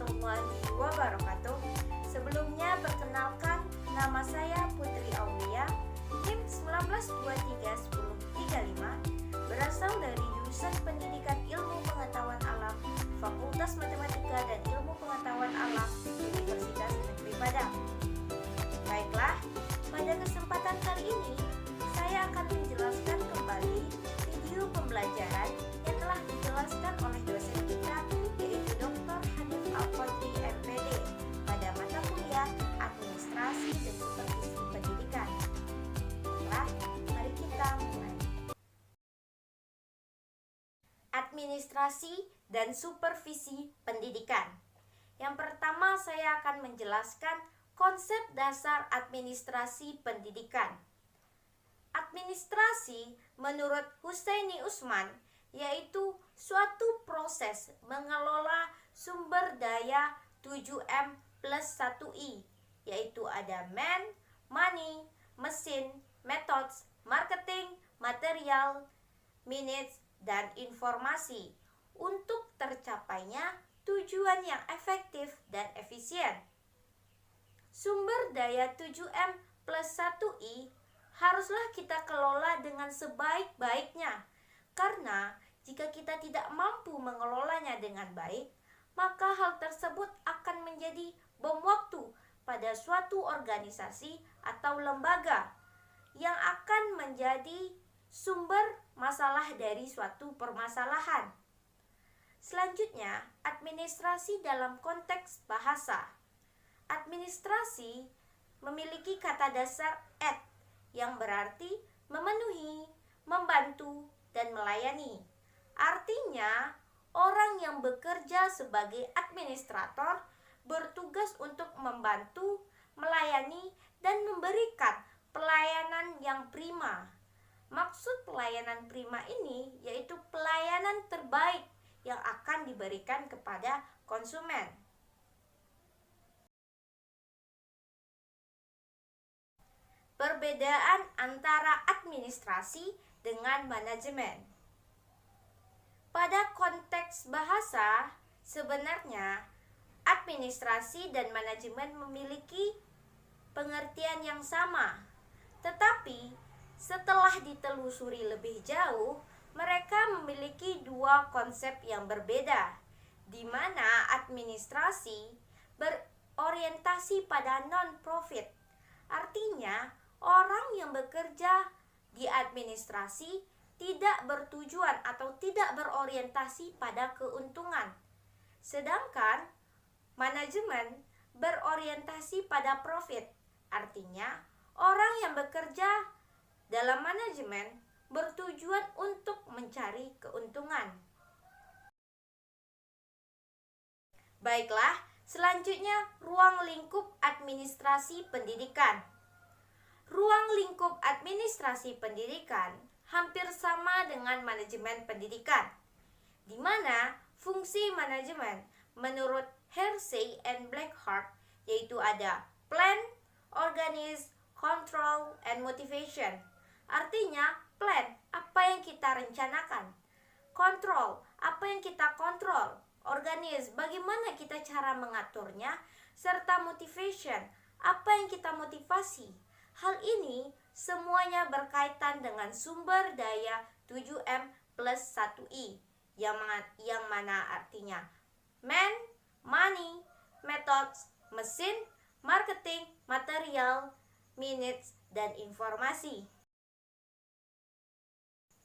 warahmatullahi wabarakatuh. Sebelumnya perkenalkan, nama saya Putri Aulia, NIM 19231035, berasal dari jurusan Pendidikan Ilmu Pengetahuan Alam, Fakultas Matematika dan Ilmu Pengetahuan Alam, Universitas Negeri Padang. Baiklah, pada kesempatan kali ini saya akan menjelaskan kembali video pembelajaran yang telah dijelaskan oleh dosen kita, yaitu Dr. Hanif Al-Qadri MPD, pada mata kuliah Administrasi dan Supervisi Pendidikan. Baiklah, mari kita mulai. Administrasi dan Supervisi Pendidikan. Yang pertama, saya akan menjelaskan konsep dasar administrasi pendidikan. Administrasi menurut Husseini Usman yaitu suatu proses mengelola sumber daya 7M plus 1I, yaitu ada man, money, mesin, methods, marketing, material, minutes, dan informasi untuk tercapainya tujuan yang efektif dan efisien. Sumber daya 7M plus 1I haruslah kita kelola dengan sebaik-baiknya, karena jika kita tidak mampu mengelolanya dengan baik, maka hal tersebut akan menjadi bom waktu pada suatu organisasi atau lembaga yang akan menjadi sumber masalah dari suatu permasalahan. Selanjutnya, administrasi dalam konteks bahasa. Administrasi memiliki kata dasar ad yang berarti memenuhi, membantu, dan melayani. Artinya, orang yang bekerja sebagai administrator bertugas untuk membantu, melayani, dan memberikan pelayanan yang prima. Maksud pelayanan prima ini yaitu pelayanan terbaik yang akan diberikan kepada konsumen. Perbedaan antara administrasi dengan manajemen. Pada konteks bahasa, sebenarnya administrasi dan manajemen memiliki pengertian yang sama. Tetapi setelah ditelusuri lebih jauh, mereka memiliki dua konsep yang berbeda, di mana administrasi berorientasi pada non-profit. Artinya, orang yang bekerja di administrasi tidak bertujuan atau tidak berorientasi pada keuntungan. Sedangkan manajemen berorientasi pada profit. Artinya, orang yang bekerja dalam manajemen bertujuan untuk mencari keuntungan. Baiklah, selanjutnya ruang lingkup administrasi pendidikan. Ruang lingkup administrasi pendidikan hampir sama dengan manajemen pendidikan, di mana fungsi manajemen menurut Hersey and Blackhart yaitu ada plan, organize, control, and motivation. Artinya, plan, apa yang kita rencanakan. Control, apa yang kita kontrol. Organize, bagaimana kita cara mengaturnya. Serta motivation, apa yang kita motivasi. Hal ini semuanya berkaitan dengan sumber daya 7M plus 1I, yang mana artinya man, money, methods, mesin, marketing, material, minutes, dan informasi.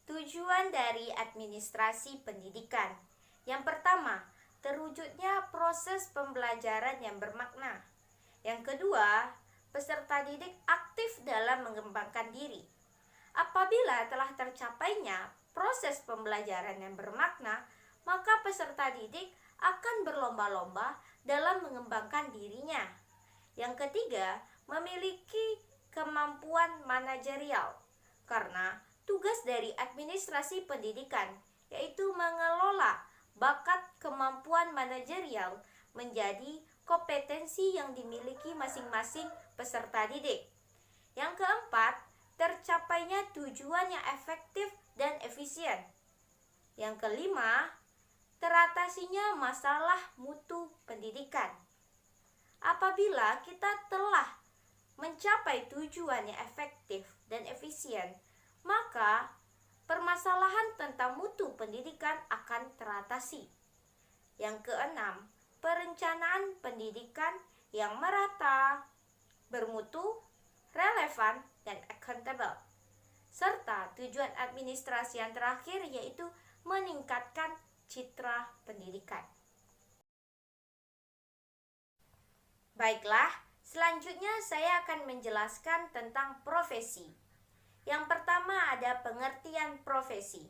Tujuan dari administrasi pendidikan. Yang pertama, terwujudnya proses pembelajaran yang bermakna. Yang kedua, peserta didik aktif dalam mengembangkan diri. Apabila telah tercapainya proses pembelajaran yang bermakna, maka peserta didik akan berlomba-lomba dalam mengembangkan dirinya. Yang ketiga, memiliki kemampuan manajerial, karena tugas dari administrasi pendidikan yaitu mengelola bakat kemampuan manajerial menjadi kompetensi yang dimiliki masing-masing peserta didik. Yang keempat, tercapainya tujuan yang efektif dan efisien. Yang kelima, teratasinya masalah mutu pendidikan. Apabila kita telah mencapai tujuan yang efektif dan efisien, maka permasalahan tentang mutu pendidikan akan teratasi. Yang keenam, perencanaan pendidikan yang merata, bermutu, relevan, dan accountable. Serta tujuan administrasi yang terakhir yaitu meningkatkan citra pendidikan. Baiklah, selanjutnya saya akan menjelaskan tentang profesi. Yang pertama ada pengertian profesi.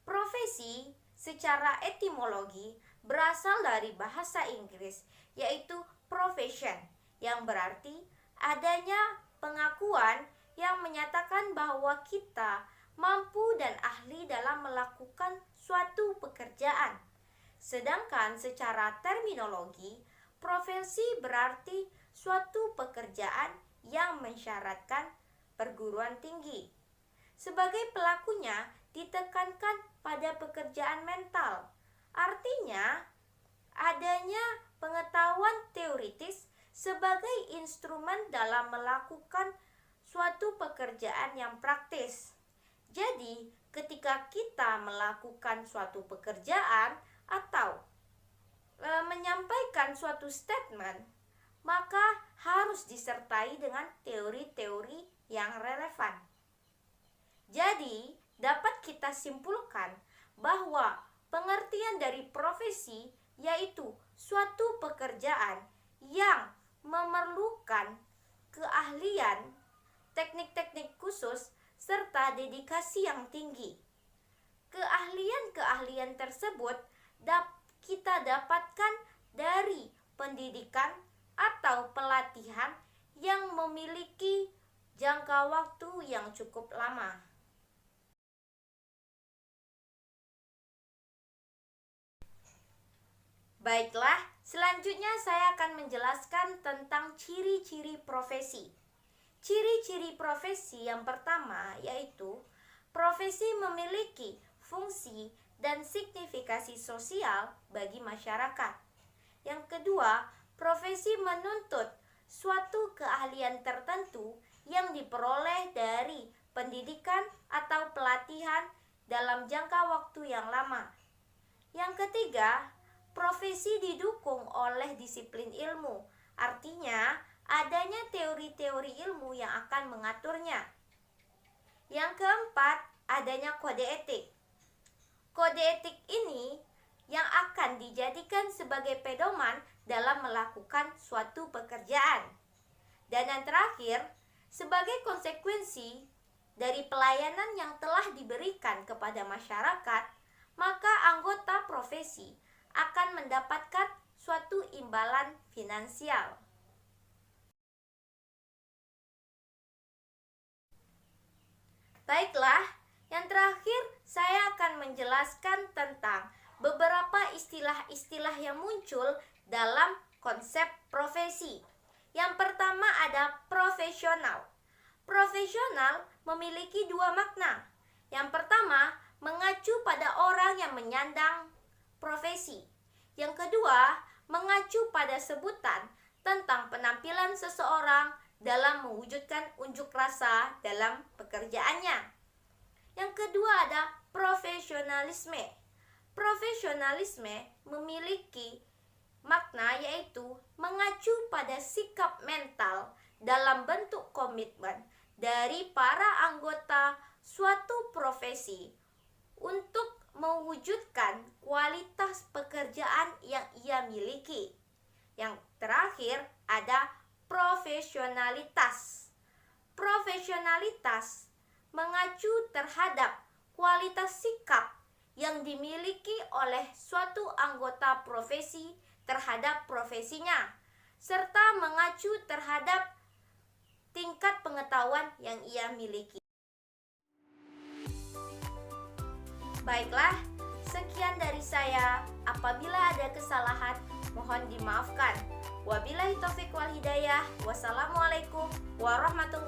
Profesi secara etimologi berasal dari bahasa Inggris yaitu profession, yang berarti adanya pengakuan yang menyatakan bahwa kita mampu dan ahli dalam melakukan suatu pekerjaan. Sedangkan secara terminologi, profesi berarti suatu pekerjaan yang mensyaratkan perguruan tinggi. Sebagai pelakunya ditekankan pada pekerjaan mental. Artinya, adanya pengetahuan teoritis sebagai instrumen dalam melakukan suatu pekerjaan yang praktis. Jadi, ketika kita melakukan suatu pekerjaan atau menyampaikan suatu statement, maka harus disertai dengan teori-teori yang relevan. Jadi, dapat kita simpulkan bahwa pengertian dari profesi yaitu suatu pekerjaan yang memerlukan keahlian, teknik-teknik khusus, serta dedikasi yang tinggi. Keahlian-keahlian tersebut kita dapatkan dari pendidikan atau pelatihan yang memiliki jangka waktu yang cukup lama. Baiklah, selanjutnya saya akan menjelaskan tentang ciri-ciri profesi. Ciri-ciri profesi yang pertama yaitu profesi memiliki fungsi dan signifikasi sosial bagi masyarakat. Yang kedua, profesi menuntut suatu keahlian tertentu yang diperoleh dari pendidikan atau pelatihan dalam jangka waktu yang lama. Yang ketiga, profesi didukung oleh disiplin ilmu, artinya adanya teori-teori ilmu yang akan mengaturnya. Yang keempat, adanya kode etik. Kode etik ini yang akan dijadikan sebagai pedoman dalam melakukan suatu pekerjaan. Dan yang terakhir, sebagai konsekuensi dari pelayanan yang telah diberikan kepada masyarakat, maka anggota profesi akan mendapatkan suatu imbalan finansial. Baiklah, yang terakhir saya akan menjelaskan tentang beberapa istilah-istilah yang muncul dalam konsep profesi. Yang pertama ada profesional. Profesional memiliki dua makna. Yang pertama, mengacu pada orang yang menyandang profesi. Yang kedua, mengacu pada sebutan tentang penampilan seseorang dalam mewujudkan unjuk rasa dalam pekerjaannya. Yang kedua ada profesionalisme. Profesionalisme memiliki makna yaitu mengacu pada sikap mental dalam bentuk komitmen dari para anggota suatu profesi untuk mewujudkan kualitas pekerjaan yang ia miliki. Yang terakhir ada profesionalitas. Profesionalitas mengacu terhadap kualitas sikap yang dimiliki oleh suatu anggota profesi terhadap profesinya, serta mengacu terhadap tingkat pengetahuan yang ia miliki. Baiklah, sekian dari saya. Apabila ada kesalahan, mohon dimaafkan. Wabillahi taufiq wal hidayah. Wassalamualaikum warahmatullahi wabarakatuh.